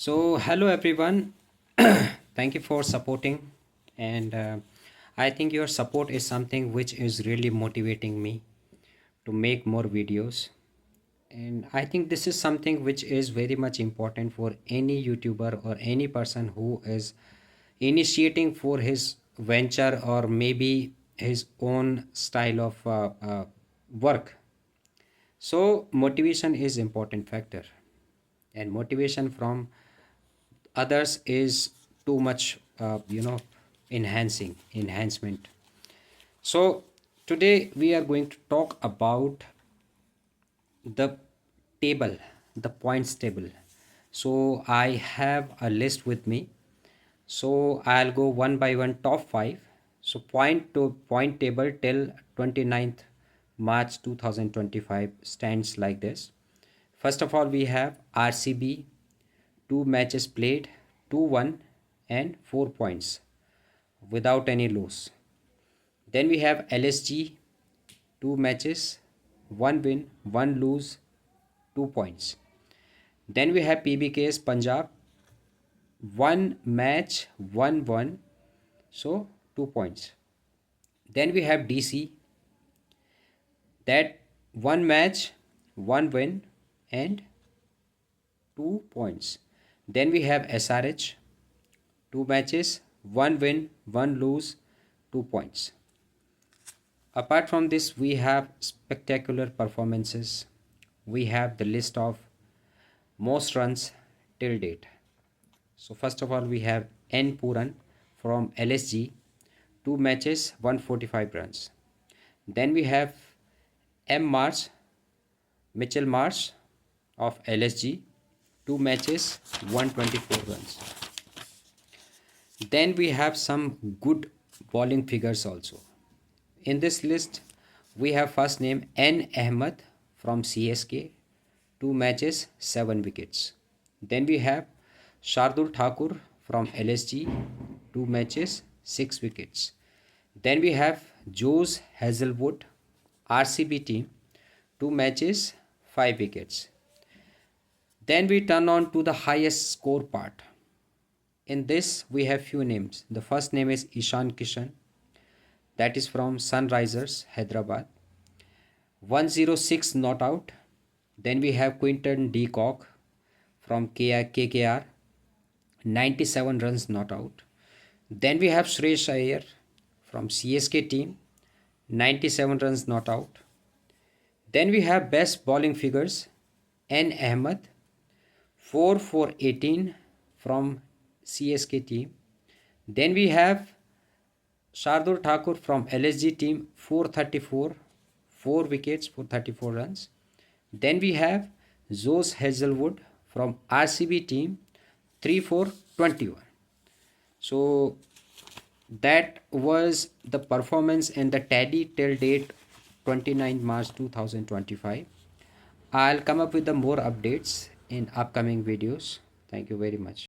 So, hello everyone. Thank you for supporting, and I think your support is something which is really motivating me to make more videos. And I think this is something which is very much important for any YouTuber or any person who is initiating for his venture or maybe his own style of work. So, motivation is important factor, and motivation from others is too much enhancement. So today we are going to talk about the table, the points table. So I have a list with me, so I'll go one by one. Top 5. So point table till 29th March 2025 stands like this. First of all, we have RCB, 2 matches played, 2-1 and 4 points without any loss. Then we have LSG, 2 matches, 1 win, 1 lose, 2 points. Then we have PBK's Punjab, 1 match, 1 1, so 2 points. Then we have DC, that 1 match, 1 win and 2 points. Then we have SRH, 2 matches, 1 win, 1 lose, 2 points. Apart from this, we have spectacular performances. We have the list of most runs till date. So first of all, we have N Puran from LSG, 2 matches, 145 runs. Then we have M Marsh, Mitchell Marsh of LSG, 2 matches, 124 runs. Then we have some good bowling figures also. In this list, we have first name N Ahmed from CSK, 2 matches, 7 wickets. Then we have Shardul Thakur from LSG, 2 matches, 6 wickets. Then we have Jose Hazelwood, RCB team, 2 matches, 5 wickets. Then we turn on to the highest score part. In this, we have few names. The first name is Ishan Kishan, that is from Sunrisers Hyderabad, 106 not out. Then we have Quinton D. Cock from KKR, 97 runs not out. Then we have Suresh Iyer from CSK team, 97 runs not out. Then we have best bowling figures, N Ahmed, 4 for 18 from CSK team. Then we have Shardul Thakur from LSG team, 434, 4 wickets for 34 runs. Then we have Jose Hazelwood from RCB team, 3 for 21. So that was the performance and the tally till date 29 March 2025. I'll come up with the more updates in upcoming videos. Thank you very much.